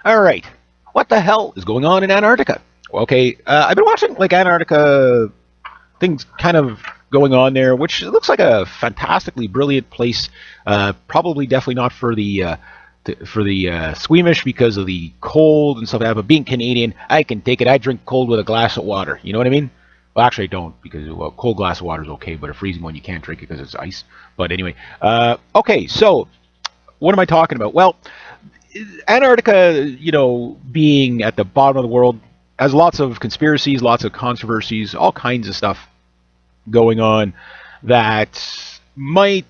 All right. What the hell is going on in Antarctica? Okay, I've been watching like Antarctica things kind of going on there, which looks like a fantastically brilliant place. Probably definitely not for the squeamish because of the cold and stuff like that. But being Canadian, I can take it. I drink cold with a glass of water. You know what I mean? Well, actually, I don't because a cold glass of water is okay, but a freezing one you can't drink it because it's ice. But anyway, okay. So what am I talking about? Well, Antarctica, being at the bottom of the world, has lots of conspiracies, lots of controversies, all kinds of stuff going on that might,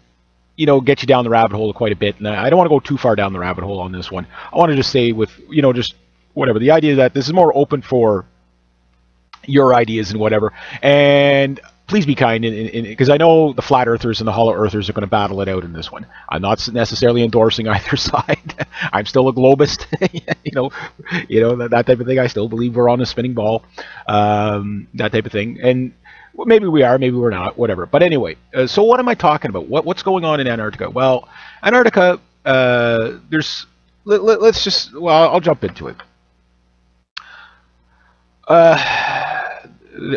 get you down the rabbit hole quite a bit. And I don't want to go too far down the rabbit hole on this one. I want to just say with, just whatever. The idea that this is more open for your ideas and whatever. And please be kind, because I know the flat earthers and the hollow earthers are going to battle it out in this one. I'm not necessarily endorsing either side. I'm still a globist, that type of thing. I still believe we're on a spinning ball, that type of thing. And maybe we are, maybe we're not, whatever. But anyway, so what am I talking about? What's going on in Antarctica? Well, Antarctica, I'll jump into it.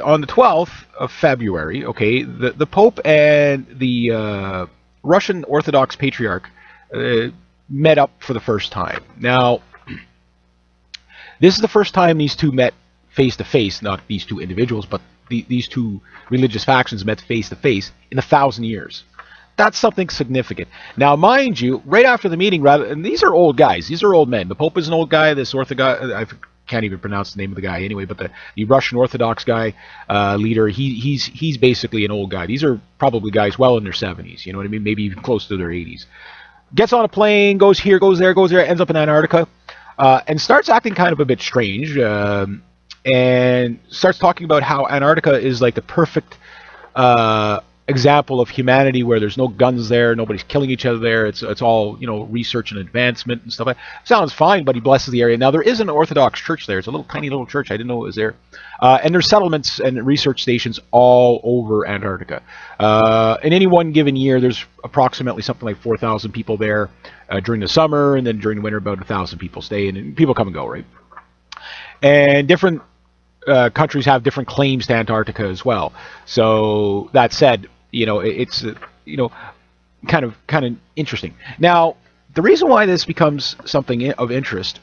On the 12th of February, okay, the Pope and the Russian Orthodox Patriarch met up for the first time. Now, this is the first time these two met face-to-face, not these two individuals, but these two religious factions met face-to-face in 1,000 years. That's something significant. Now, mind you, right after the meeting, and these are old guys, these are old men. The Pope is an old guy, this Orthodox, can't even pronounce the name of the guy anyway, but the Russian Orthodox guy, leader, he's basically an old guy. These are probably guys well in their 70s, you know what I mean? Maybe even close to their 80s. Gets on a plane, goes here, goes there, ends up in Antarctica, and starts acting kind of a bit strange, and starts talking about how Antarctica is like the perfect example of humanity, where there's no guns there, nobody's killing each other there. It's all research and advancement and stuff like that. Sounds fine, but he blesses the area. Now there is an Orthodox church there. It's a tiny little church. I didn't know it was there. And there's settlements and research stations all over Antarctica. In any one given year, there's approximately something like 4,000 people there during the summer, and then during the winter, about 1,000 people stay, and people come and go, right? And different countries have different claims to Antarctica as well. So that said, it's kind of interesting. Now, the reason why this becomes something of interest,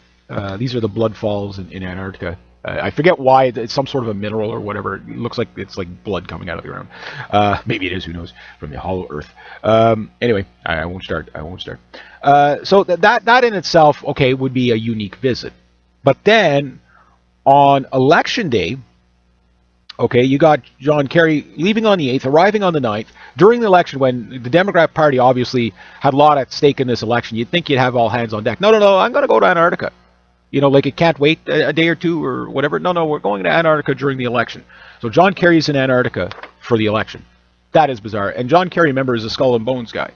these are the blood falls in Antarctica. I forget why. It's some sort of a mineral or whatever. It looks like it's like blood coming out of the ground. Maybe it is. Who knows? From the hollow earth. Anyway, I won't start. So that in itself, okay, would be a unique visit. But then on election day, okay, you got John Kerry leaving on the 8th, arriving on the 9th, during the election when the Democrat Party obviously had a lot at stake in this election. You'd think you'd have all hands on deck. No, I'm going to go to Antarctica. Like it can't wait a day or two or whatever. No, we're going to Antarctica during the election. So John Kerry's in Antarctica for the election. That is bizarre. And John Kerry, remember, is a skull and bones guy.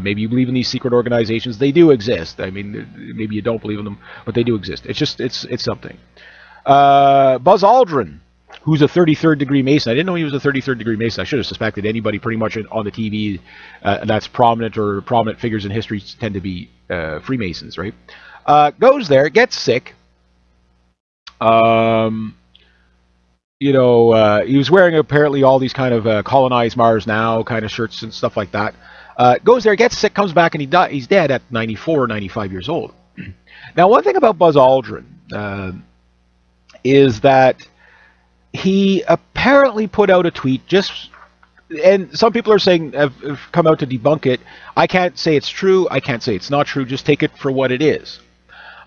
Maybe you believe in these secret organizations. They do exist. I mean, maybe you don't believe in them, but they do exist. It's something. Buzz Aldrin, who's a 33rd degree Mason. I didn't know he was a 33rd degree Mason. I should have suspected anybody pretty much on the TV that's prominent, or prominent figures in history tend to be Freemasons, right? Goes there, gets sick. He was wearing apparently all these kind of colonize Mars now kind of shirts and stuff like that. Goes there, gets sick, comes back, and he's dead at 94 or 95 years old. Now, one thing about Buzz Aldrin is that he apparently put out a tweet and some people are saying have come out to debunk it. I can't say it's true. I can't say it's not true. Just take it for what it is.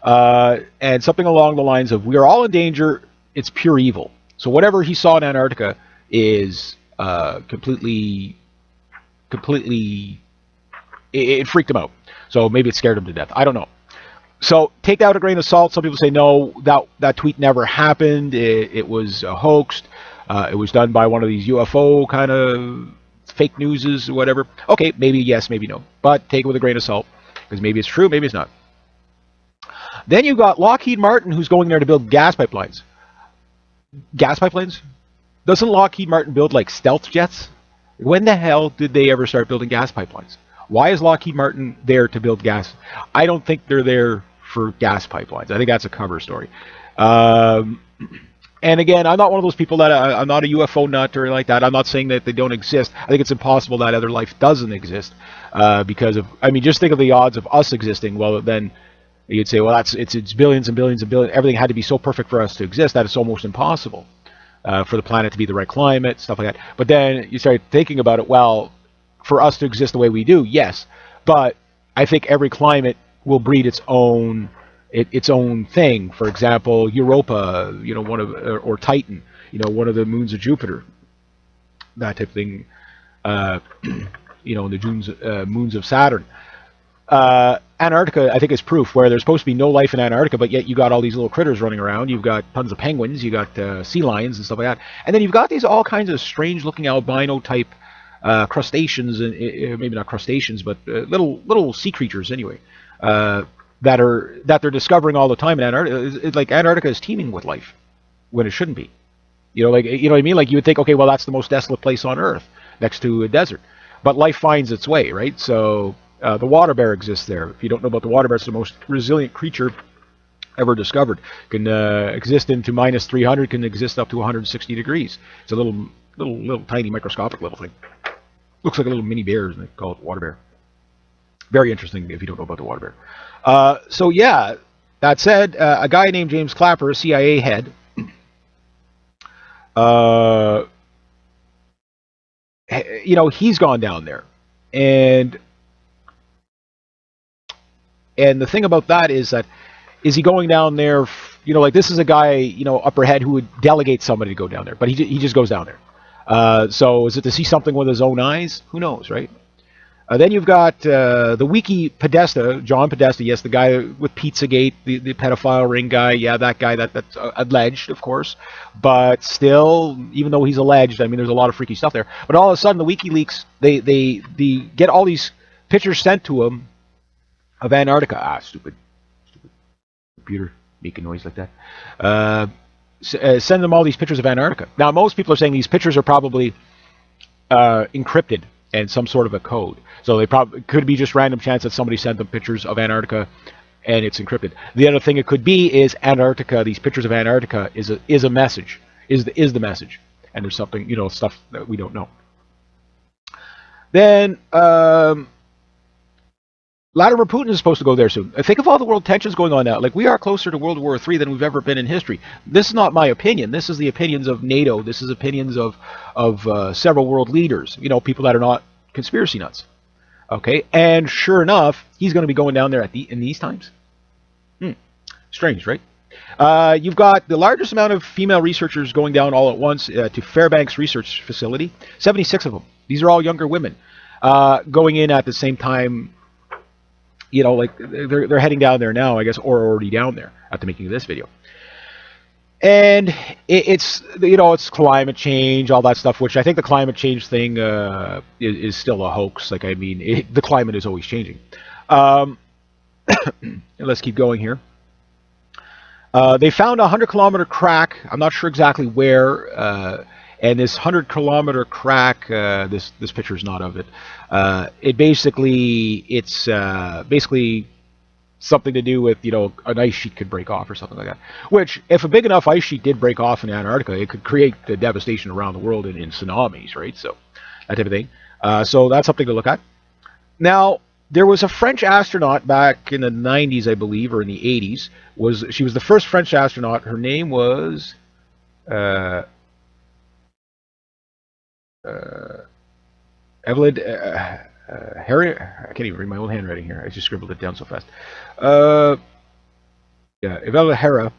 And something along the lines of, we are all in danger. It's pure evil. So whatever he saw in Antarctica is completely, it freaked him out. So maybe it scared him to death. I don't know. So take that with a grain of salt. Some people say, no, that tweet never happened. It was a hoax. It was done by one of these UFO kind of fake newses or whatever. Okay, maybe yes, maybe no. But take it with a grain of salt, because maybe it's true, maybe it's not. Then you got Lockheed Martin, who's going there to build gas pipelines. Gas pipelines? Doesn't Lockheed Martin build like stealth jets? When the hell did they ever start building gas pipelines? Why is Lockheed Martin there to build gas? I don't think they're there for gas pipelines. I think that's a cover story. Um, and again, I'm not one of those people that I'm not a UFO nut or like that. I'm not saying that they don't exist. I think it's impossible that other life doesn't exist because of. I mean, just think of the odds of us existing. Well, then you'd say, well, it's billions and billions and billions. Everything had to be so perfect for us to exist that it's almost impossible for the planet to be the right climate, stuff like that. But then you start thinking about it. Well, for us to exist the way we do, yes, but I think every climate will breed its own thing. For example, Europa, one of or Titan, one of the moons of Jupiter, that type of thing. Uh, the moons of Saturn. Antarctica, I think, is proof where there's supposed to be no life in Antarctica, but yet you got all these little critters running around. You've got tons of penguins, you got sea lions and stuff like that, and then you've got these all kinds of strange-looking albino type crustaceans, and maybe not crustaceans, but little sea creatures anyway, that they're discovering all the time in Antarctica. It's like Antarctica is teeming with life when it shouldn't be. You know what I mean? Like you would think, okay, well that's the most desolate place on Earth next to a desert, but life finds its way, right? So the water bear exists there. If you don't know about the water bear, it's the most resilient creature ever discovered. Can exist into minus 300, can exist up to 160 degrees. It's a little tiny microscopic little thing. Looks like a little mini bear, and they call it water bear. Very interesting if you don't know about the water bear. So yeah, that said, a guy named James Clapper, a CIA head, he's gone down there, and the thing about that is he going down there? Like this is a guy, upper head who would delegate somebody to go down there, but he just goes down there. So is it to see something with his own eyes? Who knows, right? Then you've got the Wiki Podesta, John Podesta, yes, the guy with Pizzagate, the pedophile ring guy, yeah, that guy, that's alleged, of course, but still, even though he's alleged, I mean, there's a lot of freaky stuff there. But all of a sudden, the WikiLeaks, they get all these pictures sent to them of Antarctica. Stupid computer making noise like that. Send them all these pictures of Antarctica. Now, most people are saying these pictures are probably encrypted and some sort of a code. So they probably could be just random chance that somebody sent them pictures of Antarctica and it's encrypted. The other thing it could be is Antarctica. These pictures of Antarctica is a message. Is the message, and there's something stuff that we don't know. Then Vladimir Putin is supposed to go there soon. I think of all the world tensions going on now. Like, we are closer to World War III than we've ever been in history. This is not my opinion. This is the opinions of NATO. This is opinions of several world leaders. People that are not conspiracy nuts. Okay, and sure enough, he's going to be going down there in these times. Strange, right? You've got the largest amount of female researchers going down all at once to Fairbanks Research Facility. 76 of them. These are all younger women going in at the same time. Like they're heading down there now, I guess, or already down there at the making of this video. And it's climate change, all that stuff, which I think the climate change thing is still a hoax. Like, I mean, the climate is always changing. Let's keep going here. They found a 100-kilometer crack. I'm not sure exactly where. And this 100-kilometer crack, this picture is not of it. It's basically something to do with an ice sheet could break off or something like that. Which, if a big enough ice sheet did break off in Antarctica, it could create the devastation around the world in tsunamis, right? So that type of thing. So that's something to look at. Now, there was a French astronaut back in the 90s, I believe, or in the 80s. She was the first French astronaut. Her name was Evelyn Harry. I can't even read my own handwriting here. I just scribbled it down so fast. Evelyn Hera.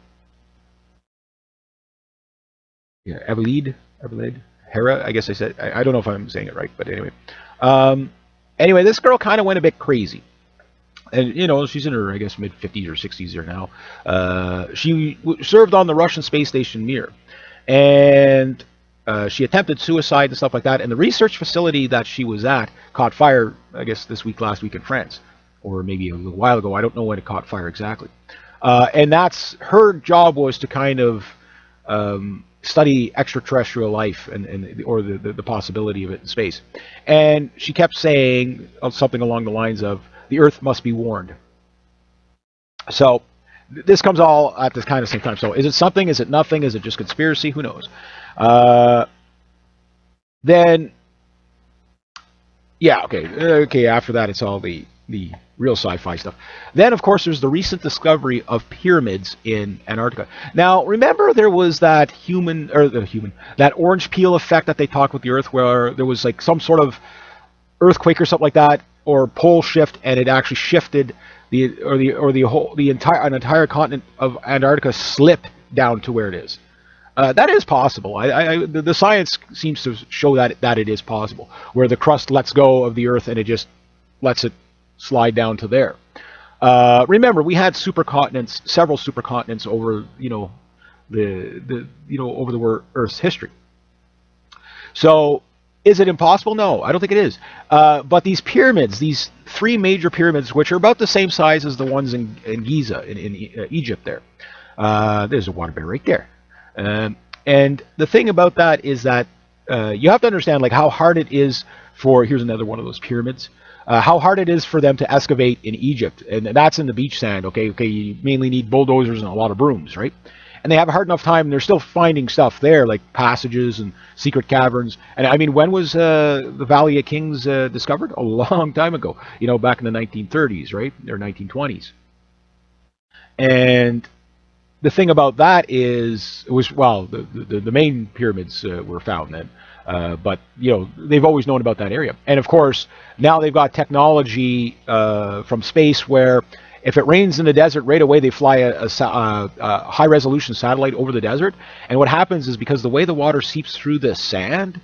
Yeah, Evelyn Hera. I guess I said. I don't know if I'm saying it right, but anyway. Anyway, this girl kind of went a bit crazy. And, she's in her, I guess, mid-50s or 60s there now. She served on the Russian space station Mir. And she attempted suicide and stuff like that. And the research facility that she was at caught fire, I guess, last week in France. Or maybe a little while ago. I don't know when it caught fire exactly. And her job was to kind of study extraterrestrial life or the possibility of it in space. And she kept saying something along the lines of, the Earth must be warned. So this comes all at this kind of same time. So is it something? Is it nothing? Is it just conspiracy? Who knows? Uh, then yeah, okay, okay. After that, it's all the real sci-fi stuff. Then, of course, there's the recent discovery of pyramids in Antarctica. Now, remember there was that that orange peel effect that they talked with the Earth, where there was like some sort of earthquake or something like that, or pole shift, and it actually shifted the entire continent of Antarctica slipped down to where it is. That is possible. The science seems to show that it is possible, where the crust lets go of the Earth and it just lets it slide down to there. Remember, we had supercontinents, several supercontinents over over the Earth's history. So, is it impossible? No, I don't think it is. But these pyramids, these three major pyramids, which are about the same size as the ones in Giza in Egypt, there's a water bear right there. And the thing about that is that you have to understand like how hard it is for, here's another one of those pyramids, how hard it is for them to excavate in Egypt, and that's in the beach sand. Okay, you mainly need bulldozers and a lot of brooms, right? And they have a hard enough time. They're still finding stuff there, like passages and secret caverns. And I mean, when was the Valley of Kings discovered? A long time ago. Back in the 1930s, right, or 1920s. And the thing about that is, it was, well, the main pyramids were found then, but they've always known about that area. And of course, now they've got technology from space where if it rains in the desert, right away they fly a high resolution satellite over the desert. And what happens is, because the way the water seeps through the sand,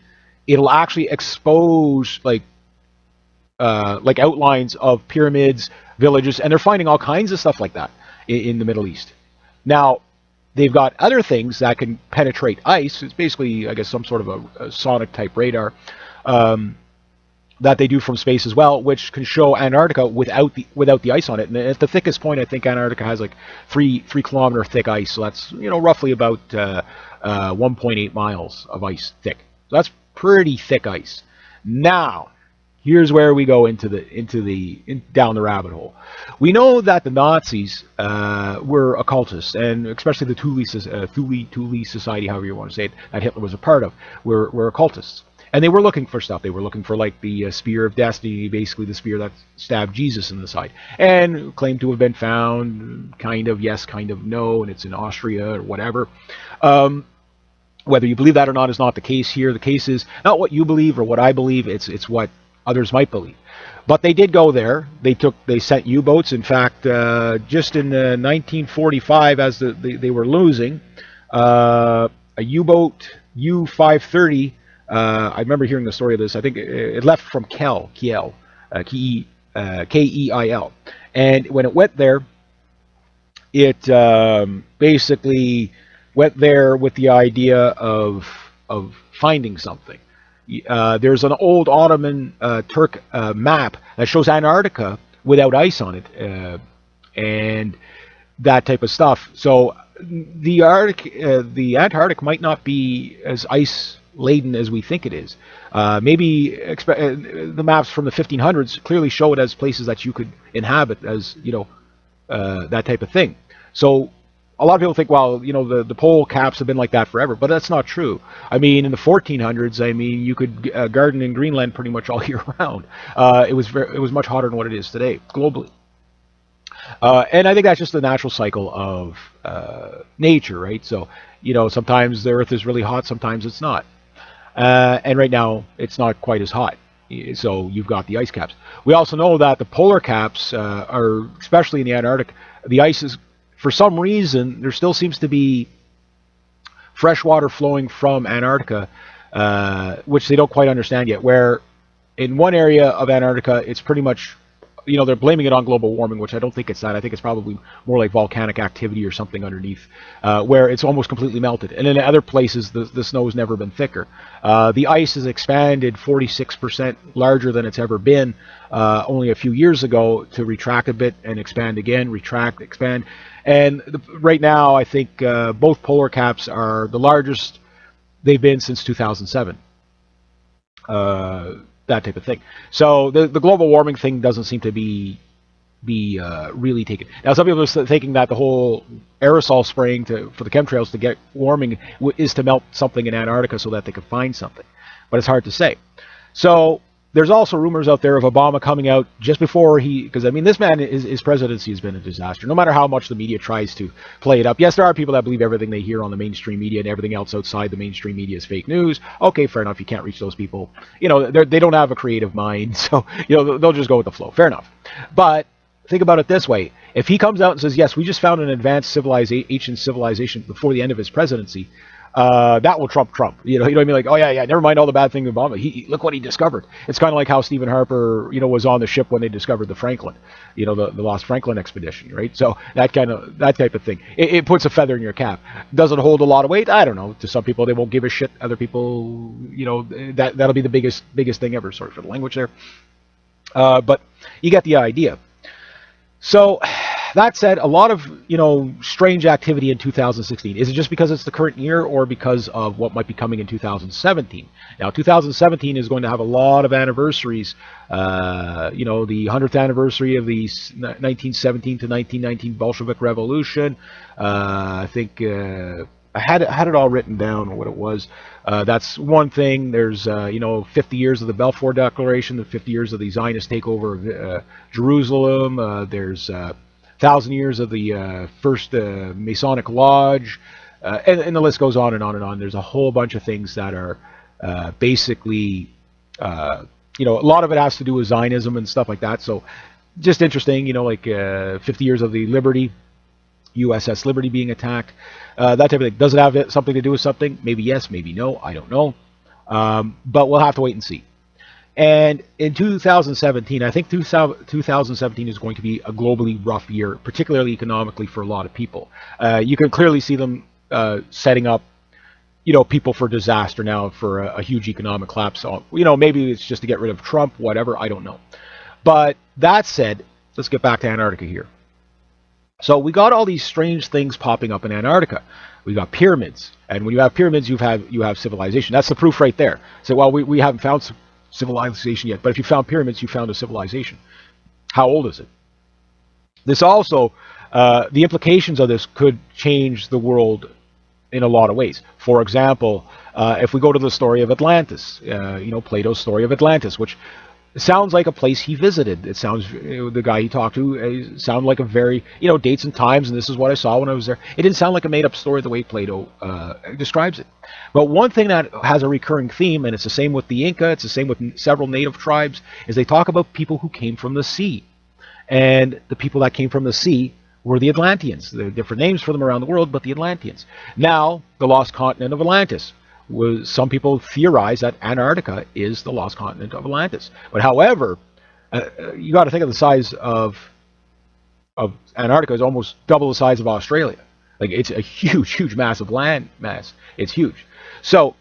it'll actually expose like outlines of pyramids, villages, and they're finding all kinds of stuff like that in the Middle East. Now, they've got other things that can penetrate ice. It's basically, I guess, some sort of a sonic type radar that they do from space as well, which can show Antarctica without the ice on it. And at the thickest point, I think Antarctica has like 3 kilometer thick ice. So that's roughly about 1.8 miles of ice thick. So that's pretty thick ice. Now, here's where we go down the rabbit hole. We know that the Nazis were occultists, and especially the Thule Society, however you want to say it, that Hitler was a part of, were occultists. And they were looking for stuff. They were looking for like the spear of destiny, basically the spear that stabbed Jesus in the side, and claimed to have been found, kind of yes, kind of no, and it's in Austria or whatever. Whether you believe that or not is not the case here. The case is not what you believe or what I believe. It's what others might believe. But they did go there. They sent U-boats. In fact, just in 1945, as they were losing, a U-boat U-530. I remember hearing the story of this. I think it left from Keil, Keil, and when it went there, it basically went there with the idea of finding something. There's an old Ottoman Turk map that shows Antarctica without ice on it, and that type of stuff. So the Antarctic might not be as ice laden as we think it is. Maybe the maps from the 1500s clearly show it as places that you could inhabit, as that type of thing. So a lot of people think, well, the pole caps have been like that forever, but that's not true. I mean, in the 1400s, you could garden in Greenland pretty much all year round. It was much hotter than what it is today globally. And I think that's just the natural cycle of nature, right? So, sometimes the Earth is really hot, sometimes it's not. And right now, it's not quite as hot. So you've got the ice caps. We also know that the polar caps are, especially in the Antarctic, the ice is, for some reason, there still seems to be fresh water flowing from Antarctica, which they don't quite understand yet, where in one area of Antarctica, it's pretty much, they're blaming it on global warming, which I don't think it's that. I think it's probably more like volcanic activity or something underneath, where it's almost completely melted. And in other places, the snow has never been thicker. The ice has expanded 46% larger than it's ever been only a few years ago, to retract a bit and expand again, retract, expand. And right now, I think both polar caps are the largest they've been since 2007. That type of thing. So the global warming thing doesn't seem to be be really taken. Now, some people are thinking that the whole aerosol spraying for the chemtrails to get warming is to melt something in Antarctica so that they could find something, but it's hard to say. So there's also rumors out there of Obama coming out just before because I mean, this man, his presidency has been a disaster. No matter how much the media tries to play it up. Yes, there are people that believe everything they hear on the mainstream media, and everything else outside the mainstream media is fake news. Okay, fair enough. You can't reach those people. They don't have a creative mind, so they'll just go with the flow. Fair enough. But think about it this way: if he comes out and says, "Yes, we just found an advanced civilization before the end of his presidency," that will trump Trump. You know what I mean? Like, oh yeah, never mind all the bad things with Obama. Look what he discovered. It's kind of like how Stephen Harper, was on the ship when they discovered the Franklin, the Lost Franklin expedition, right? So that type of thing. It puts a feather in your cap. Does it hold a lot of weight? I don't know. To some people, they won't give a shit. Other people, that'll be the biggest thing ever. Sorry for the language there. But you get the idea. So that said, a lot of strange activity in 2016. Is it just because it's the current year, or because of what might be coming in 2017? Now, 2017 is going to have a lot of anniversaries. The 100th anniversary of the 1917 to 1919 Bolshevik Revolution. I think I had it all written down what it was. That's one thing. There's 50 years of the Balfour Declaration, the 50 years of the Zionist takeover of Jerusalem. There's 1,000 years of the first Masonic Lodge, and the list goes on and on and on. There's a whole bunch of things that are basically, a lot of it has to do with Zionism and stuff like that. So just interesting, 50 years of the Liberty, USS Liberty being attacked, that type of thing. Does it have something to do with something? Maybe yes, maybe no. I don't know. But we'll have to wait and see. And in 2017, I think 2017 is going to be a globally rough year, particularly economically for a lot of people. You can clearly see them setting up, people for disaster now, for a huge economic collapse. Maybe it's just to get rid of Trump, whatever, I don't know. But that said, let's get back to Antarctica here. So we got all these strange things popping up in Antarctica. We got pyramids, and when you have pyramids, you have civilization. That's the proof right there. So, well, we haven't found civilization yet, but if you found pyramids, you found a civilization. How old is it? This also, the implications of this could change the world in a lot of ways. For example, if we go to the story of Atlantis, Plato's story of Atlantis, which sounds like a place he visited. It sounds, the guy he talked to, sounded like a very, dates and times, and this is what I saw when I was there. It didn't sound like a made-up story the way Plato describes it. But one thing that has a recurring theme, and it's the same with the Inca, it's the same with several native tribes, is they talk about people who came from the sea. And the people that came from the sea were the Atlanteans. There are different names for them around the world, but the Atlanteans. Now, the lost continent of Atlantis. Some people theorize that Antarctica is the lost continent of Atlantis. But however, you got to think of the size of Antarctica is almost double the size of Australia. Like, it's a huge massive land mass. It's huge. So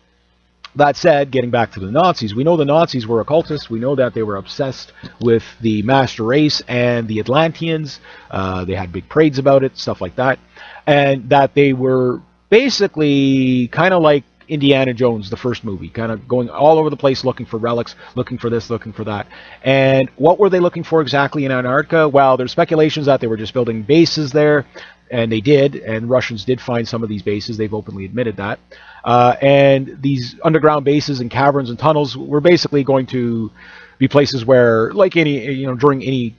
that said, getting back to the Nazis, we know the Nazis were occultists. We know that they were obsessed with the master race and the Atlanteans. They had big parades about it, stuff like that. And that they were basically kind of like Indiana Jones, the first movie, kind of going all over the place looking for relics, looking for this, looking for that. And what were they looking for exactly in Antarctica? Well, there's speculations that they were just building bases there, and they did, and Russians did find some of these bases. They've openly admitted that. And these underground bases and caverns and tunnels were basically going to be places where, like any, during any,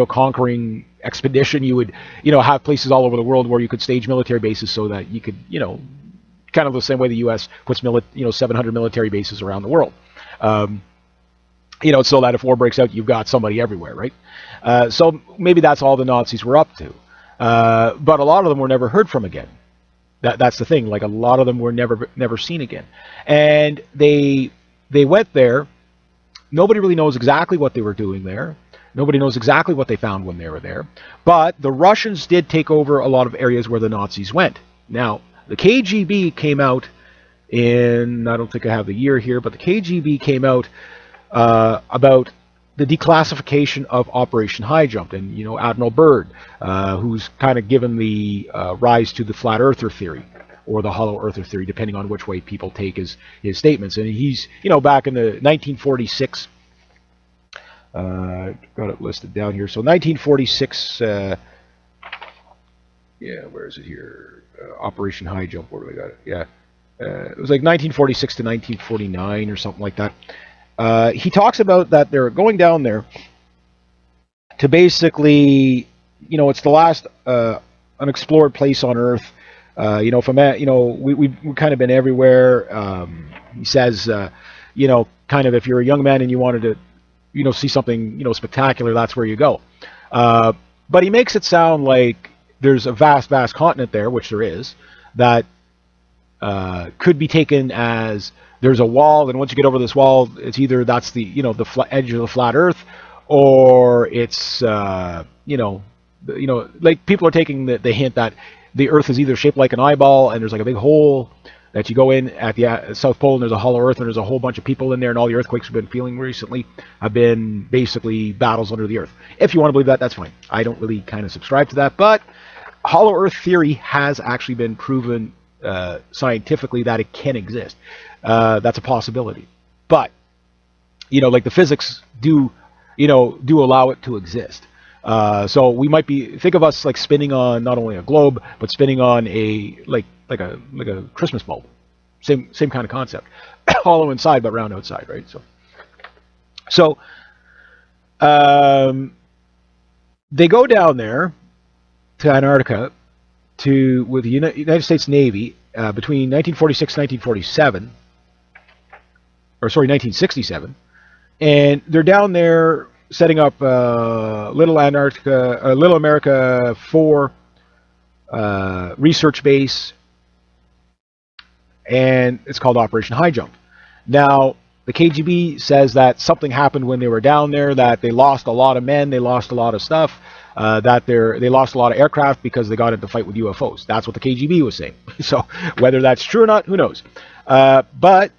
conquering expedition, you would, have places all over the world where you could stage military bases so that you could, kind of the same way the U.S. puts 700 military bases around the world. So that if war breaks out, you've got somebody everywhere, right? So maybe that's all the Nazis were up to. But a lot of them were never heard from again. That's the thing. Like, a lot of them were never seen again. And they went there. Nobody really knows exactly what they were doing there. Nobody knows exactly what they found when they were there. But the Russians did take over a lot of areas where the Nazis went. Now, the KGB came out in, I don't think I have the year here, but the KGB came out about the declassification of Operation High Jump. And, Admiral Byrd, who's kind of given the rise to the flat earther theory, or the hollow earther theory, depending on which way people take his statements. And he's, back in the 1946, Got it listed down here. So 1946. Yeah, where is it here? Operation High Jump. Where do we got it? Yeah, it was like 1946 to 1949 or something like that. He talks about that they're going down there to basically, it's the last unexplored place on Earth. From that, we've kind of been everywhere. He says, kind of if you're a young man and you wanted to, see something, spectacular, that's where you go. Uh, but he makes it sound like there's a vast, vast continent there, which there is, that could be taken as there's a wall, and once you get over this wall, it's either that's the edge of the flat Earth, or it's like people are taking the hint that the Earth is either shaped like an eyeball, and there's like a big hole that you go in at the South Pole, and there's a hollow Earth, and there's a whole bunch of people in there, and all the earthquakes we've been feeling recently have been basically battles under the Earth. If you want to believe that, that's fine. I don't really kind of subscribe to that, but hollow Earth theory has actually been proven scientifically that it can exist. That's a possibility, but like the physics do allow it to exist. So we might think of us like spinning on not only a globe, but spinning on a like a Christmas bulb. Same kind of concept. Hollow inside but round outside, right? So they go down there to Antarctica with the United States Navy between 1946 and 1947, or sorry, 1967, and they're down there setting up Little America 4 research base, and it's called Operation High Jump. Now, the KGB says that something happened when they were down there, that they lost a lot of men, they lost a lot of stuff, that they lost a lot of aircraft because they got into fight with UFOs. That's what the KGB was saying. So whether that's true or not, who knows? But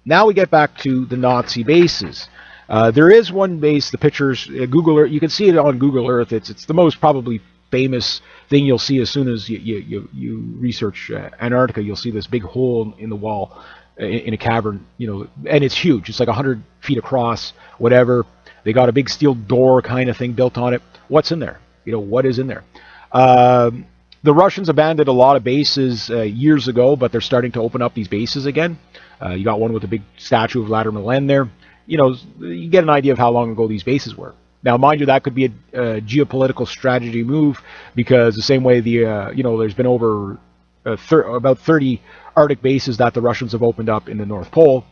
now we get back to the Nazi bases. There is one base, the pictures, Google Earth, you can see it on Google Earth. It's the most probably famous thing you'll see as soon as you research Antarctica. You'll see this big hole in the wall in a cavern, and it's huge. It's like 100 feet across, whatever. They got a big steel door kind of thing built on it. What's in there? What is in there? The Russians abandoned a lot of bases years ago, but they're starting to open up these bases again. You got one with a big statue of Vladimir Lenin there. You get an idea of how long ago these bases were. Now, mind you, that could be a geopolitical strategy move, because the same way there's been over about 30 Arctic bases that the Russians have opened up in the North Pole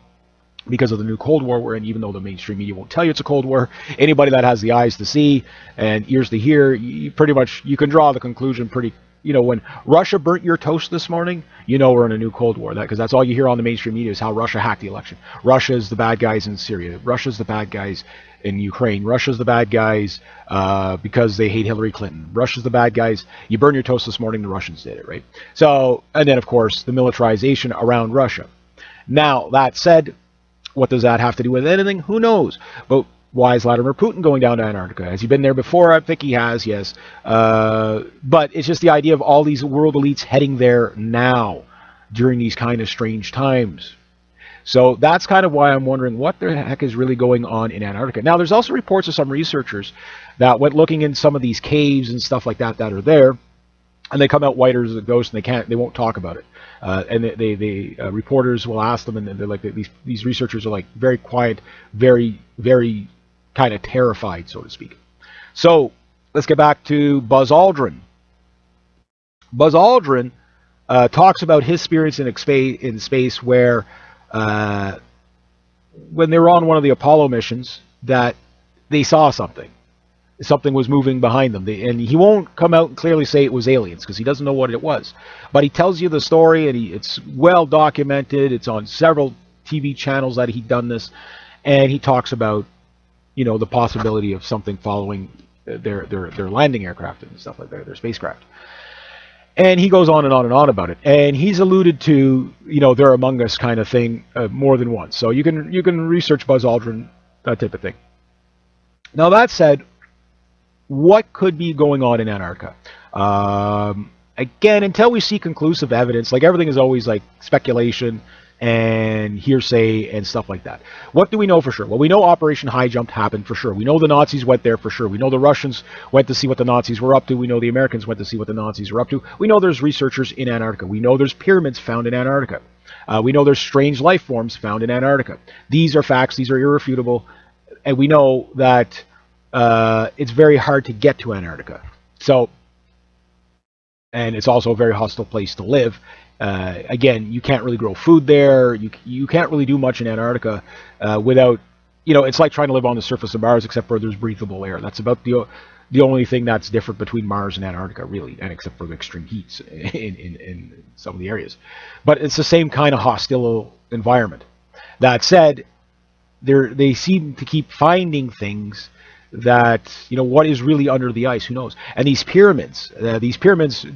because of the new Cold War we're in. Even though the mainstream media won't tell you it's a Cold War, anybody that has the eyes to see and ears to hear, you can draw the conclusion pretty. When Russia burnt your toast this morning, we're in a new Cold War. Because that's all you hear on the mainstream media is how Russia hacked the election. Russia's the bad guys in Syria. Russia's the bad guys in Ukraine. Russia's the bad guys because they hate Hillary Clinton. Russia's the bad guys. You burn your toast this morning, the Russians did it, right? So, and then of course the militarization around Russia. Now, that said, what does that have to do with anything? Who knows? But why is Vladimir Putin going down to Antarctica? Has he been there before? I think he has, yes. But it's just the idea of all these world elites heading there now during these kind of strange times. So that's kind of why I'm wondering what the heck is really going on in Antarctica. Now, there's also reports of some researchers that went looking in some of these caves and stuff like that are there, and they come out whiter as a ghost, and they won't talk about it. And they reporters will ask them, and they're like, these researchers are like very quiet, very, very kind of terrified, so to speak. So let's get back to Buzz Aldrin. Buzz Aldrin talks about his experience in space where when they were on one of the Apollo missions, that they saw something. Something was moving behind them. And he won't come out and clearly say it was aliens because he doesn't know what it was. But he tells you the story, and it's well documented. It's on several TV channels that he'd done this. And he talks about, the possibility of something following their landing aircraft and stuff like that, their spacecraft. And he goes on and on and on about it. And he's alluded to, they're among us kind of thing more than once. So you can research Buzz Aldrin, that type of thing. Now, that said, what could be going on in Antarctica? Again, until we see conclusive evidence, like everything is always like speculation, and hearsay and stuff like that. What do we know for sure? Well, we know Operation High Jump happened for sure. We know the Nazis went there for sure. We know the Russians went to see what the Nazis were up to. We know the Americans went to see what the Nazis were up to. We know there's researchers in Antarctica. We know there's pyramids found in Antarctica. We know there's strange life forms found in Antarctica. These are facts. These are irrefutable. And we know that it's very hard to get to Antarctica. So, and it's also a very hostile place to live. Again, you can't really grow food there. You can't really do much in Antarctica without, it's like trying to live on the surface of Mars, except for there's breathable air. That's about the only thing that's different between Mars and Antarctica, really, and except for the extreme heats in some of the areas. But it's the same kind of hostile environment. That said, they seem to keep finding things that, what is really under the ice, who knows? And these pyramids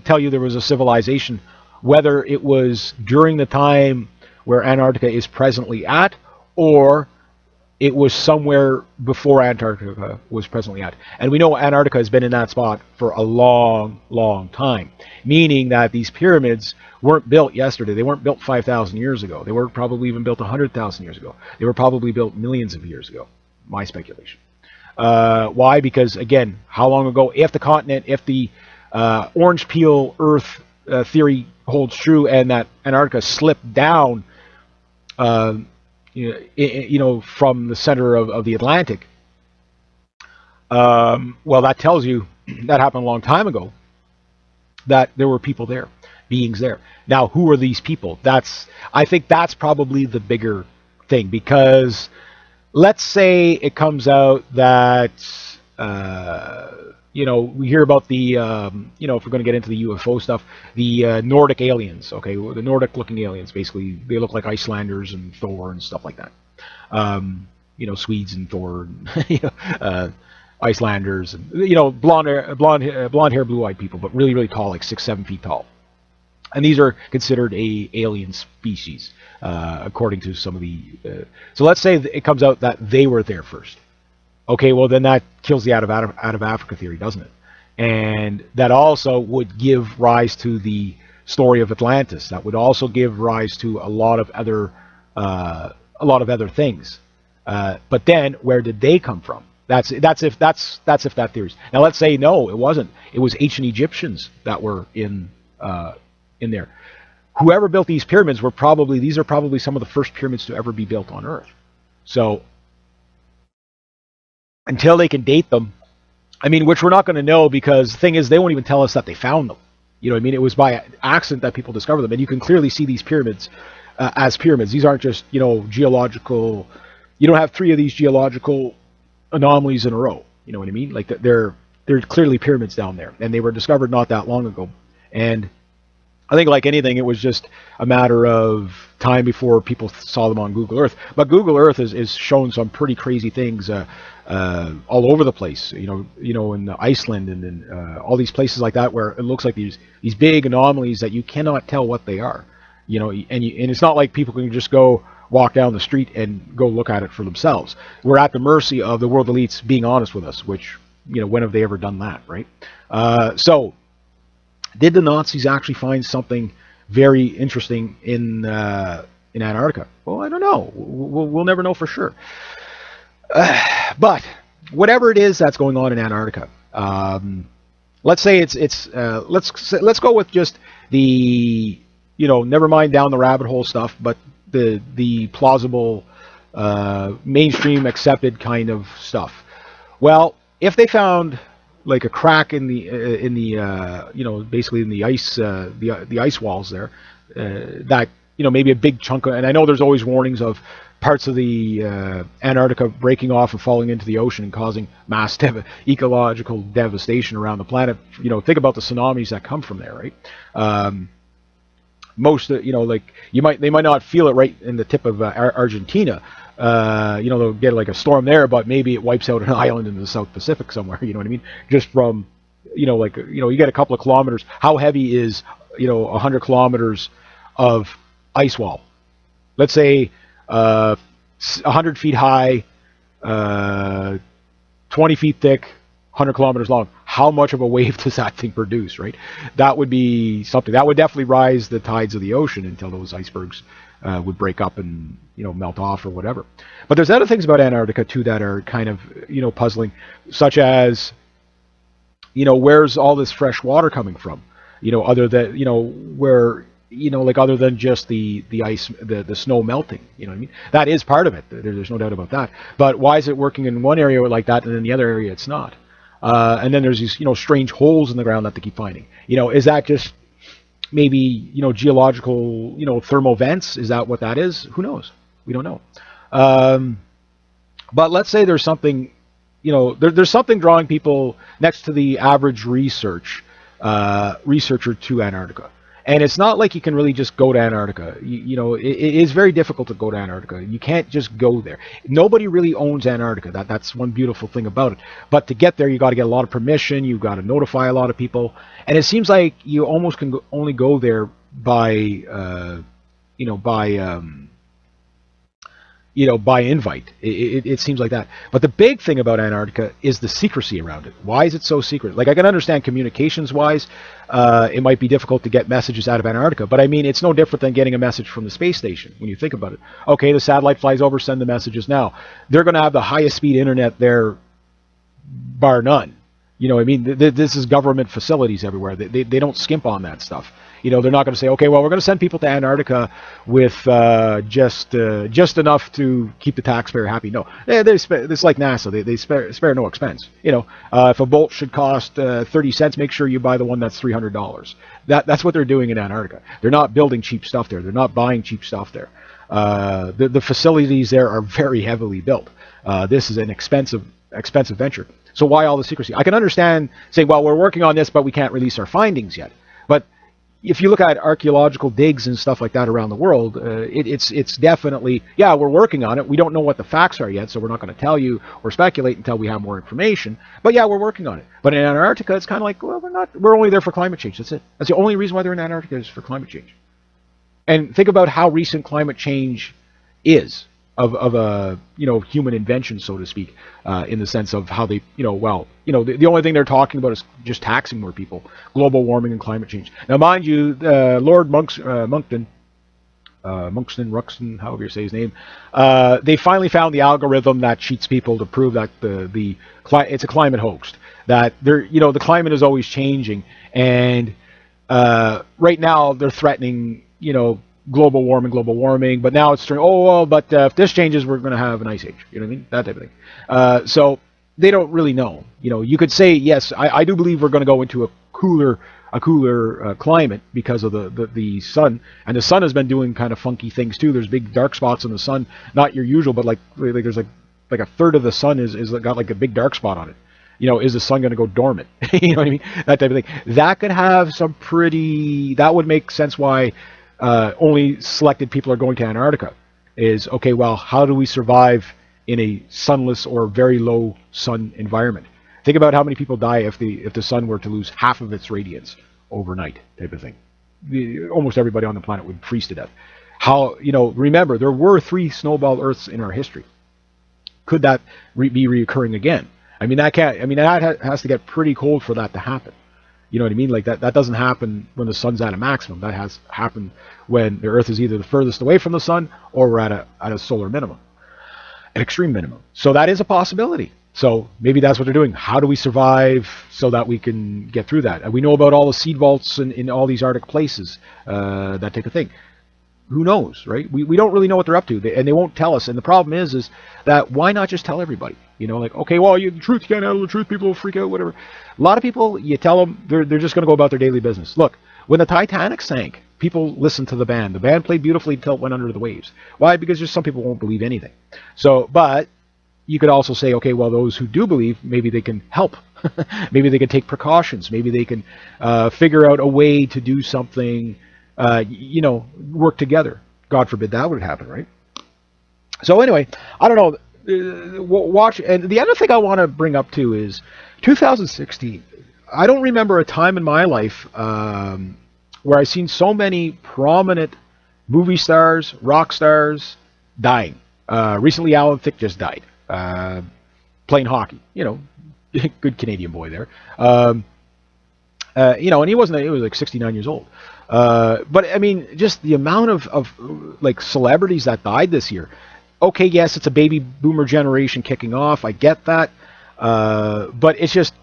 tell you there was a civilization, whether it was during the time where Antarctica is presently at, or it was somewhere before Antarctica was presently at. And we know Antarctica has been in that spot for a long, long time, meaning that these pyramids weren't built yesterday. They weren't built 5,000 years ago. They weren't probably even built 100,000 years ago. They were probably built millions of years ago, my speculation. Why? Because, again, how long ago? If the orange peel Earth theory holds true, and that Antarctica slipped down, from the center of the Atlantic, well, that tells you that happened a long time ago, that there were people there, beings there. Now, who are these people? I think that's probably the bigger thing, because let's say it comes out that, we hear about the, if we're going to get into the UFO stuff, the Nordic aliens, okay, the Nordic-looking aliens, basically, they look like Icelanders and Thor and stuff like that. Swedes and Thor, and, Icelanders, and, blonde hair, blue-eyed people, but really, really tall, like 6-7 feet tall. And these are considered a alien species, according to some of the... so let's say it comes out that they were there first. Okay, well, then that kills the out of Africa theory, doesn't it? And that also would give rise to the story of Atlantis. That would also give rise to a lot of other things. But then, where did they come from? That's if that theory. Now, let's say no, it wasn't. It was ancient Egyptians that were in there. Whoever built these pyramids are probably some of the first pyramids to ever be built on Earth. So, until they can date them, which we're not going to know, because the thing is, they won't even tell us that they found them. It was by accident that people discovered them, and you can clearly see these pyramids as pyramids. These aren't just, geological. You don't have 3 of these geological anomalies in a row. You know what I mean? Like, they're clearly pyramids down there, and they were discovered not that long ago. And I think, like anything, it was just a matter of time before people saw them on Google Earth. But Google Earth is shown some pretty crazy things all over the place. In Iceland and in all these places like that, where it looks like these big anomalies that you cannot tell what they are. And it's not like people can just go walk down the street and go look at it for themselves. We're at the mercy of the world elites being honest with us, which, when have they ever done that, right? So, did the Nazis actually find something very interesting in Antarctica? Well, I don't know. We'll never know for sure. But whatever it is that's going on in Antarctica, let's say let's go with just the, never mind down the rabbit hole stuff, but the plausible, mainstream accepted kind of stuff. Well, if they found like a crack in the basically in the ice, the ice walls there, that maybe a big chunk of, and I know there's always warnings of parts of the Antarctica breaking off and falling into the ocean and causing mass ecological devastation around the planet. Think about the tsunamis that come from there, right? Most, like they might not feel it right in the tip of Argentina. They'll get like a storm there, but maybe it wipes out an island in the South Pacific somewhere. You know what I mean? Just from, you get a couple of kilometers. How heavy is, 100 kilometers of ice wall? Let's say 100 feet high, 20 feet thick, 100 kilometers long. How much of a wave does that thing produce, right? That would be something. That would definitely rise the tides of the ocean until those icebergs would break up and melt off or whatever. But there's other things about Antarctica too that are kind of puzzling, such as where's all this fresh water coming from? Other than where like other than just the ice, the snow melting. You know what I mean? That is part of it. There's no doubt about that. But why is it working in one area like that and in the other area it's not? And then there's these strange holes in the ground that they keep finding. Is that just maybe geological thermal vents? Is that what that is? Who knows? We don't know. But let's say there's something there's something drawing people next to the average researcher to Antarctica. And it's not like you can really just go to Antarctica. It is very difficult to go to Antarctica. You can't just go there. Nobody really owns Antarctica. That's one beautiful thing about it. But to get there, you got to get a lot of permission. You've got to notify a lot of people. And it seems like you almost can only go there by invite. It seems like that. But the big thing about Antarctica is the secrecy around it. Why is it so secret? Like, I can understand communications-wise, it might be difficult to get messages out of Antarctica, but I mean, it's no different than getting a message from the space station when you think about it. Okay, the satellite flies over, send the messages now. They're going to have the highest speed internet there, bar none. I mean, this is government facilities everywhere. They don't skimp on that stuff. They're not going to say, okay, well, we're going to send people to Antarctica with just enough to keep the taxpayer happy. No, it's like NASA. They spare no expense. If a bolt should cost 30 cents, make sure you buy the one that's $300. That's what they're doing in Antarctica. They're not building cheap stuff there. They're not buying cheap stuff there. The facilities there are very heavily built. This is an expensive venture. So why all the secrecy? I can understand saying, well, we're working on this, but we can't release our findings yet. But if you look at archaeological digs and stuff like that around the world, it's definitely, yeah, we're working on it. We don't know what the facts are yet, so we're not going to tell you or speculate until we have more information. But yeah, we're working on it. But in Antarctica, it's kind of like, well, we're only there for climate change. That's it. That's the only reason why they're in Antarctica is for climate change. And think about how recent climate change is of a human invention, so to speak, in the sense of how they the only thing they're talking about is just taxing more people, global warming and climate change. Now, mind you, Lord Monckton, however you say his name, they finally found the algorithm that cheats people to prove that it's a climate hoax. That the climate is always changing, and right now they're threatening global warming, but now it's but if this changes, we're going to have an ice age. You know what I mean? That type of thing. So they don't really know. You could say, yes, I do believe we're going to go into a cooler climate because of the sun, and the sun has been doing kind of funky things too. There's big dark spots in the sun, not your usual, but like there's like a third of the sun is got like a big dark spot on it. Is the sun going to go dormant? You know what I mean? That type of thing. That could have some that would make sense why only selected people are going to Antarctica. Is okay, well, how do we survive in a sunless or very low sun environment? Think about how many people die if the sun were to lose half of its radiance overnight, type of thing. Almost everybody on the planet would freeze to death. Remember, there were 3 snowball Earths in our history. Could that be reoccurring again? I mean, that has to get pretty cold for that to happen. You know what I mean? Like that doesn't happen when the sun's at a maximum. That has happened when the Earth is either the furthest away from the sun or we're at a solar minimum, an extreme minimum. So that is a possibility. So maybe that's what they're doing. How do we survive so that we can get through that? And we know about all the seed vaults in all these Arctic places, that type of thing. Who knows, right? We don't really know what they're up to, and they won't tell us. And the problem is that why not just tell everybody? Like, okay, well, the truth, you can't handle the truth, people will freak out, whatever. A lot of people, you tell them, they're just going to go about their daily business. Look, when the Titanic sank, people listened to the band. The band played beautifully until it went under the waves. Why? Because just some people won't believe anything. So, but you could also say, okay, well, those who do believe, maybe they can help. Maybe they can take precautions. Maybe they can figure out a way to do something, work together. God forbid that would happen, right? So anyway, I don't know. Watch, and the other thing I want to bring up too is 2016. I don't remember a time in my life where I've seen so many prominent movie stars, rock stars dying. Recently, Alan Thicke just died playing hockey. Good Canadian boy there. And he wasn't. He was like 69 years old. But I mean, just the amount of like celebrities that died this year. Okay, yes, it's a baby boomer generation kicking off. I get that. But it's just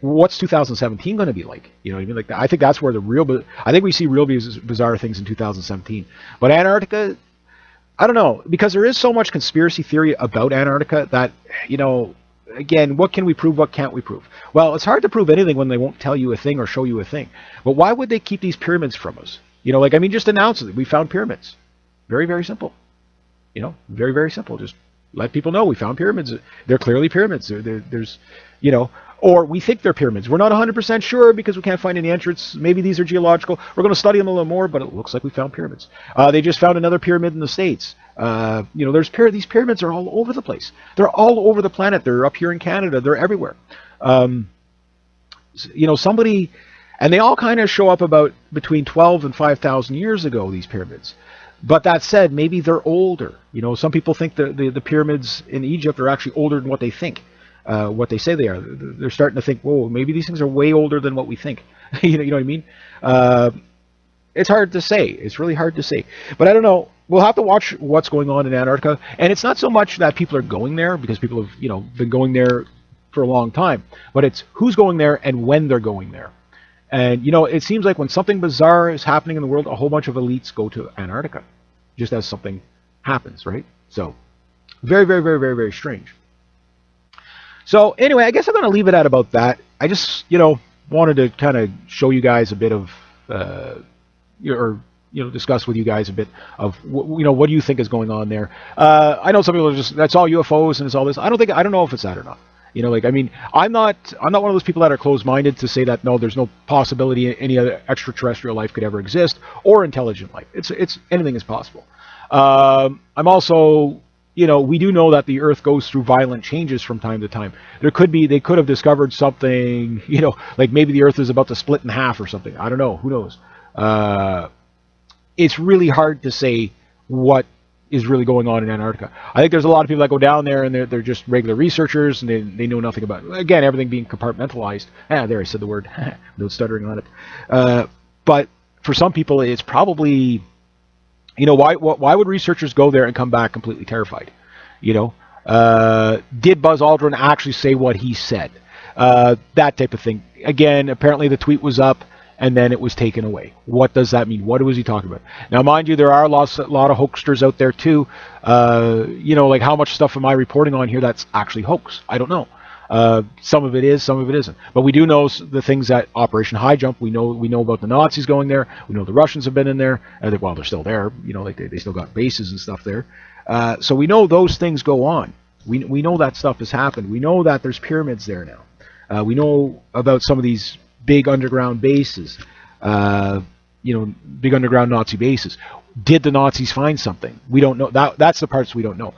what's 2017 going to be like? You know what I mean? Like, I think that's where the real. I think we see real bizarre things in 2017. But Antarctica, I don't know, because there is so much conspiracy theory about Antarctica that, again, what can we prove? What can't we prove? Well, it's hard to prove anything when they won't tell you a thing or show you a thing. But why would they keep these pyramids from us? Just announce it. We found pyramids. Very, very simple. Very, very simple. Just let people know we found pyramids. They're clearly pyramids. There's, or we think they're pyramids. We're not 100% sure because we can't find any entrance. Maybe these are geological. We're going to study them a little more, but it looks like we found pyramids. They just found another pyramid in the States. These pyramids are all over the place. They're all over the planet. They're up here in Canada. They're everywhere. Somebody, and they all kind of show up about between 12 and 5,000 years ago, these pyramids. But that said, maybe they're older. Some people think the pyramids in Egypt are actually older than what they think, what they say they are. They're starting to think, whoa, maybe these things are way older than what we think. You know what I mean? It's hard to say. It's really hard to say. But I don't know. We'll have to watch what's going on in Antarctica. And it's not so much that people are going there, because people have, been going there for a long time. But it's who's going there and when they're going there. And, it seems like when something bizarre is happening in the world, a whole bunch of elites go to Antarctica, just as something happens, right? So, very, very, very, very, very strange. So, anyway, I guess I'm going to leave it at about that. I just, wanted to kind of show you guys a bit of, discuss with you guys a bit of, what do you think is going on there? I know some people are just, that's all UFOs and it's all this. I don't know if it's that or not. I'm not one of those people that are closed-minded to say that, no, there's no possibility any other extraterrestrial life could ever exist, or intelligent life. It's anything is possible. I'm also, we do know that the Earth goes through violent changes from time to time. They could have discovered something, like maybe the Earth is about to split in half or something. I don't know. Who knows? It's really hard to say what is really going on in Antarctica. I think there's a lot of people that go down there and they're just regular researchers and they know nothing about it. Again, everything being compartmentalized. There, I said the word. No stuttering on it. But for some people, it's probably, why would researchers go there and come back completely terrified? Did Buzz Aldrin actually say what he said? That type of thing. Again, apparently the tweet was up and then it was taken away. What does that mean? What was he talking about? Now, mind you, there are a lot of hoaxsters out there too. Like how much stuff am I reporting on here that's actually hoax? I don't know. Some of it is, some of it isn't. But we do know the things that Operation High Jump. We know about the Nazis going there. We know the Russians have been in there. They're still there. They still got bases and stuff there. So we know those things go on. We know that stuff has happened. We know that there's pyramids there now. We know about some of these big underground bases, big underground Nazi bases. Did the Nazis find something? We don't know. That's the parts we don't know.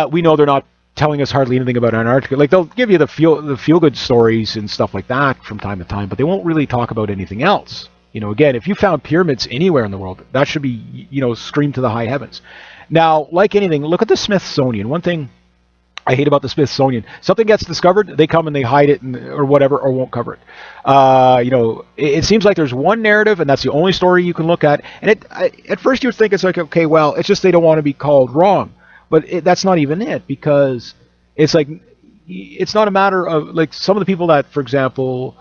We know they're not telling us hardly anything about Antarctica. Like, they'll give you the feel-good stories and stuff like that from time to time, but they won't really talk about anything else. Again, if you found pyramids anywhere in the world, that should be, screamed to the high heavens. Now, like anything, look at the Smithsonian. One thing I hate about the Smithsonian, something gets discovered, they come and they hide it or whatever, or won't cover it. It seems like there's one narrative and that's the only story you can look at. And at first you would think it's like, okay, well, it's just they don't want to be called wrong. But that's not even it, because it's like, it's not a matter of, like, some of the people that, for example,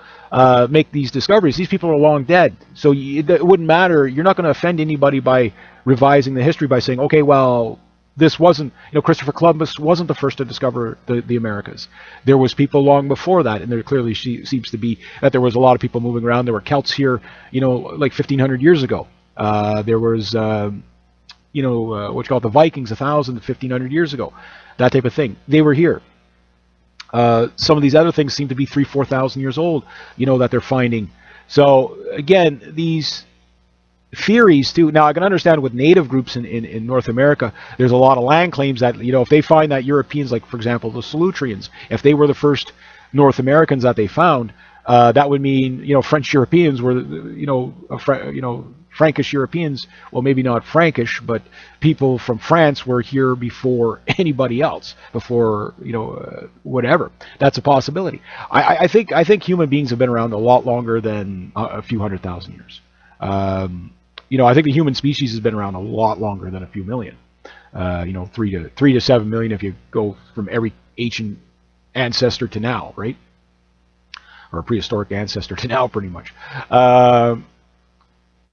make these discoveries, these people are long dead. So it wouldn't matter. You're not going to offend anybody by revising the history by saying, okay, well, this wasn't, Christopher Columbus wasn't the first to discover the Americas. There was people long before that, and there clearly seems to be that there was a lot of people moving around. There were Celts here, like 1,500 years ago. There was, what you call it, the Vikings, 1,000 to 1,500 years ago. That type of thing. They were here. Some of these other things seem to be 3,000, 4,000 years old, that they're finding. So, again, these theories too. Now I can understand with native groups in North America, there's a lot of land claims that, if they find that Europeans, like for example the Solutreans, if they were the first North Americans that they found, that would mean French Europeans were Frankish Europeans, well, maybe not Frankish, but people from France were here before anybody else, before whatever. That's a possibility. I think human beings have been around a lot longer than a few 100,000 years. I think the human species has been around a lot longer than a few million. 3 to 7 million if you go from every ancient ancestor to now, right? Or prehistoric ancestor to now, pretty much.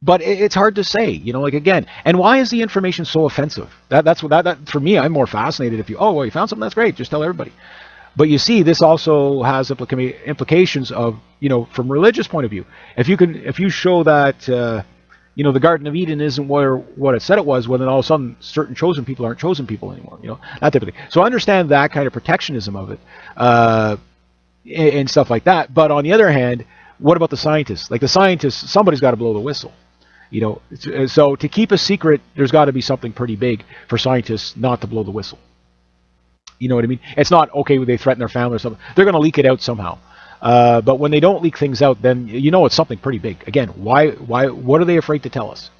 But it's hard to say, like again. And why is the information so offensive? That's what that for me. I'm more fascinated if you you found something, that's great, just tell everybody. But you see, this also has implications of from religious point of view. If you show that the Garden of Eden isn't what it said it was, well then all of a sudden certain chosen people aren't chosen people anymore. That type of thing. So I understand that kind of protectionism of it. And stuff like that. But on the other hand, what about the scientists? Like the scientists, somebody's got to blow the whistle. So to keep a secret, there's got to be something pretty big for scientists not to blow the whistle. You know what I mean? It's not okay when they threaten their family or something. They're going to leak it out somehow. But when they don't leak things out, then it's something pretty big. Again, why? What are they afraid to tell us?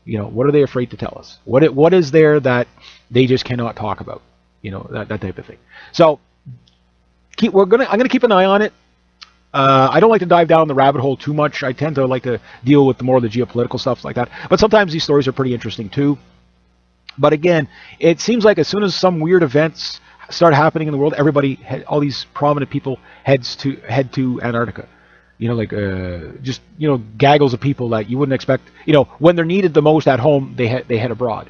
What are they afraid to tell us? What is there that they just cannot talk about? That type of thing. So I'm gonna keep an eye on it. I don't like to dive down the rabbit hole too much. I tend to like to deal with more of the geopolitical stuff like that. But sometimes these stories are pretty interesting too. But again, it seems like as soon as some weird events start happening in the world, all these prominent people head to Antarctica. Just gaggles of people that you wouldn't expect. When they're needed the most at home, they head abroad.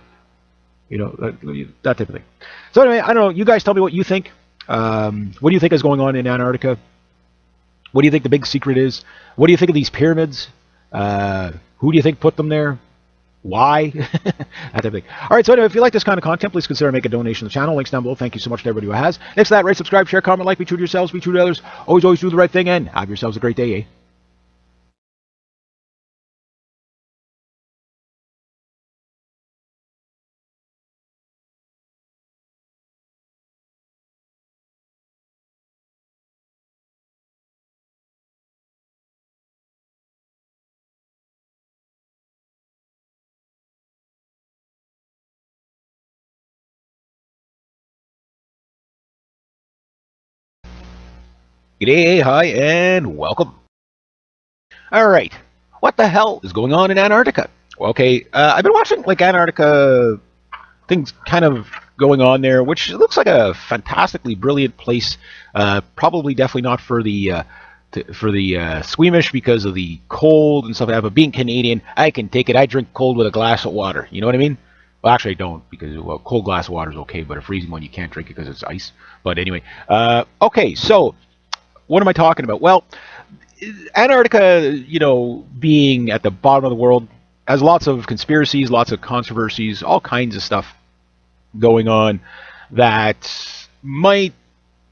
That type of thing. So anyway, I don't know. You guys tell me what you think. What do you think is going on in Antarctica? What do you think the big secret is? What do you think of these pyramids? Who do you think put them there? Why? That type of thing. All right, so anyway, if you like this kind of content, please consider making a donation to the channel. Links down below. Thank you so much to everybody who has. Next to that, rate, subscribe, share, comment, like. Be true to yourselves, be true to others. Always do the right thing, and have yourselves a great day, eh? G'day, hi, and welcome. All right, what the hell is going on in Antarctica? Well, okay, I've been watching like Antarctica things kind of going on there, which looks like a fantastically brilliant place. Probably definitely not for the squeamish because of the cold and stuff like that. But being Canadian, I can take it. I drink cold with a glass of water. You know what I mean? Well, actually, I don't, because cold glass of water is okay, but a freezing one you can't drink it because it's ice. But anyway, okay, so what am I talking about? Well, Antarctica, being at the bottom of the world, has lots of conspiracies, lots of controversies, all kinds of stuff going on that might,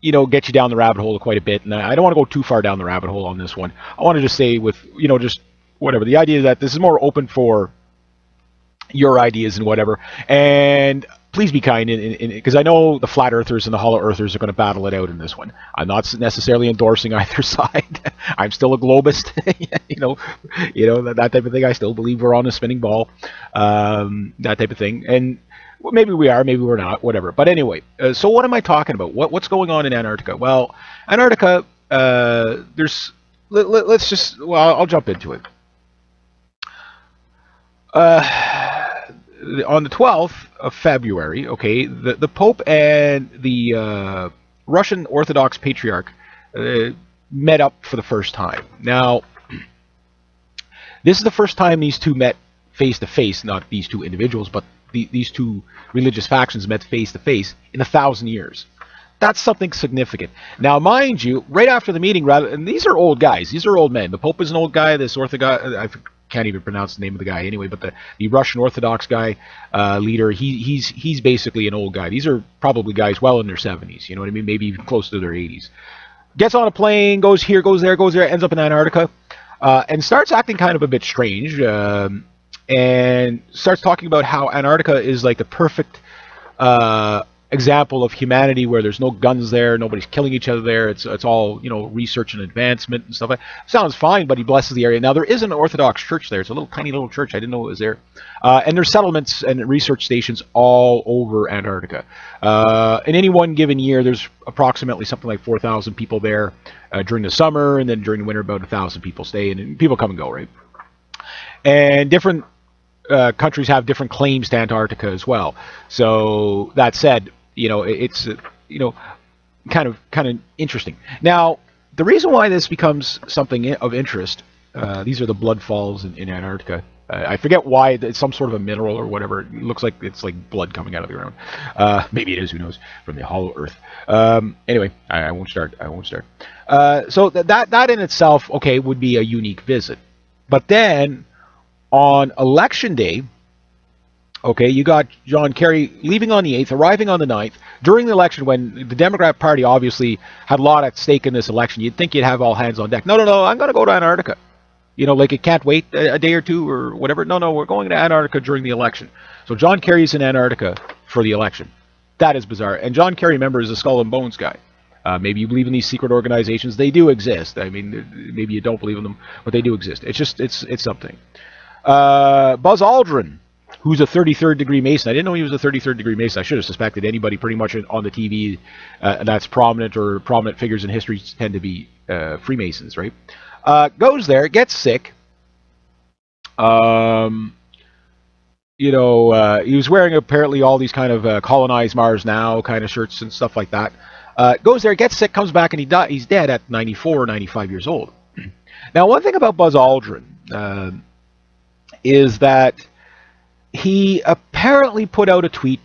get you down the rabbit hole quite a bit. And I don't want to go too far down the rabbit hole on this one. I want to just say with, just whatever. The idea that this is more open for your ideas and whatever. And please be kind, because I know the flat earthers and the hollow earthers are going to battle it out in this one. I'm not necessarily endorsing either side. I'm still a globist, that type of thing. I still believe we're on a spinning ball, that type of thing. And maybe we are, maybe we're not, whatever. But anyway, so what am I talking about? What's going on in Antarctica? Well, Antarctica, I'll jump into it. On the 12th of February, okay, the Pope and the Russian Orthodox Patriarch met up for the first time. Now, this is the first time these two met face-to-face, not these two individuals, but these two religious factions met face-to-face in 1,000 years. That's something significant. Now, mind you, right after the meeting, and these are old guys, these are old men. The Pope is an old guy, this Orthodox, I can't even pronounce the name of the guy anyway, but the Russian Orthodox guy, leader, he's basically an old guy. These are probably guys well in their 70s, you know what I mean, maybe even close to their 80s. Gets on a plane, goes here, goes there, ends up in Antarctica, and starts acting kind of a bit strange, and starts talking about how Antarctica is like the perfect example of humanity where there's no guns there, nobody's killing each other there. It's all research and advancement and stuff like that. Sounds fine, but he blesses the area. Now there is an Orthodox church there. It's a little tiny little church. I didn't know it was there. And there's settlements and research stations all over Antarctica. In any one given year, there's approximately something like 4,000 people there during the summer, and then during the winter, about 1,000 people stay, and people come and go, right? And different countries have different claims to Antarctica as well. So that said, it's kind of interesting. Now, the reason why this becomes something of interest, these are the blood falls in Antarctica. I forget why. It's some sort of a mineral or whatever. It looks like it's like blood coming out of the ground. Maybe it is. Who knows? From the hollow earth. Anyway, I won't start. So that in itself, okay, would be a unique visit. But then on election day, okay, you got John Kerry leaving on the 8th, arriving on the 9th, during the election when the Democrat Party obviously had a lot at stake in this election. You'd think you'd have all hands on deck. No, I'm going to go to Antarctica. Like it can't wait a day or two or whatever. No, we're going to Antarctica during the election. So John Kerry's in Antarctica for the election. That is bizarre. And John Kerry, remember, is a skull and bones guy. Maybe you believe in these secret organizations. They do exist. I mean, maybe you don't believe in them, but they do exist. It's something. Buzz Aldrin, who's a 33rd degree Mason. I didn't know he was a 33rd degree Mason. I should have suspected anybody pretty much on the TV that's prominent, or prominent figures in history tend to be Freemasons, right? Goes there, gets sick. He was wearing apparently all these kind of colonize Mars now kind of shirts and stuff like that. Goes there, gets sick, comes back, and he's dead at 94 or 95 years old. Now, one thing about Buzz Aldrin is that he apparently put out a tweet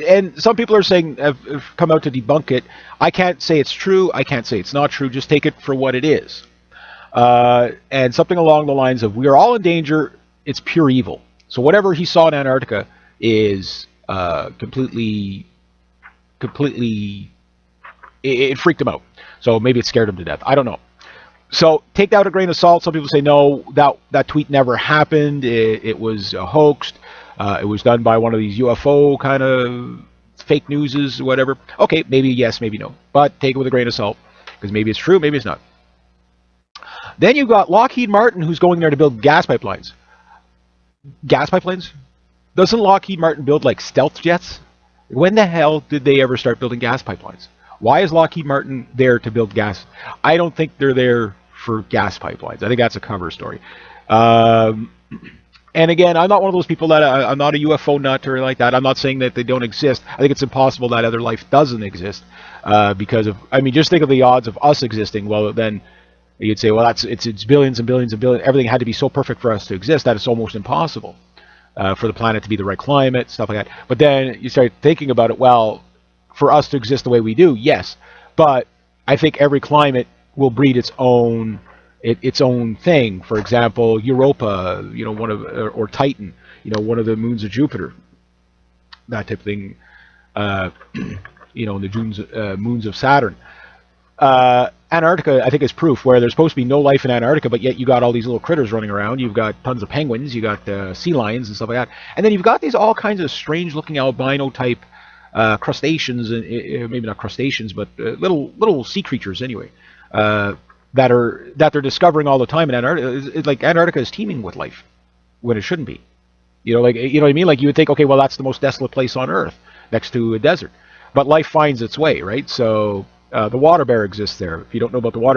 and some people are saying have come out to debunk it. I can't say it's true. I can't say it's not true. Just take it for what it is. And something along the lines of, we are all in danger. It's pure evil. So whatever he saw in Antarctica is completely, it freaked him out. So maybe it scared him to death. I don't know. So take that with a grain of salt. Some people say, no, that tweet never happened. It was a hoax. It was done by one of these UFO kind of fake newses or whatever. Okay, maybe yes, maybe no. But take it with a grain of salt, because maybe it's true, maybe it's not. Then you've got Lockheed Martin, who's going there to build gas pipelines. Gas pipelines? Doesn't Lockheed Martin build like stealth jets? When the hell did they ever start building gas pipelines? Why is Lockheed Martin there to build gas? I don't think they're there for gas pipelines. I think that's a cover story. And again, I'm not one of those people that I'm not a UFO nut or like that. I'm not saying that they don't exist. I think it's impossible that other life doesn't exist because of, just think of the odds of us existing. Well, then you'd say, well, it's billions and billions and billions. Everything had to be so perfect for us to exist that it's almost impossible for the planet to be the right climate, stuff like that. But then you start thinking about it, well, for us to exist the way we do, yes. But I think every climate will breed its own thing. For example, Europa, or Titan, one of the moons of Jupiter, that type of thing. The moons of Saturn. Antarctica, I think, is proof where there's supposed to be no life in Antarctica, but yet you got all these little critters running around. You've got tons of penguins, you got sea lions and stuff like that, and then you've got these all kinds of strange-looking albino type crustaceans, maybe not crustaceans, but little sea creatures anyway, that they're discovering all the time in Antarctica. Like Antarctica is teeming with life when it shouldn't be. You know what I mean? Like you would think, okay, well, that's the most desolate place on Earth, next to a desert, but life finds its way, right? So the water bear exists there. If you don't know about the water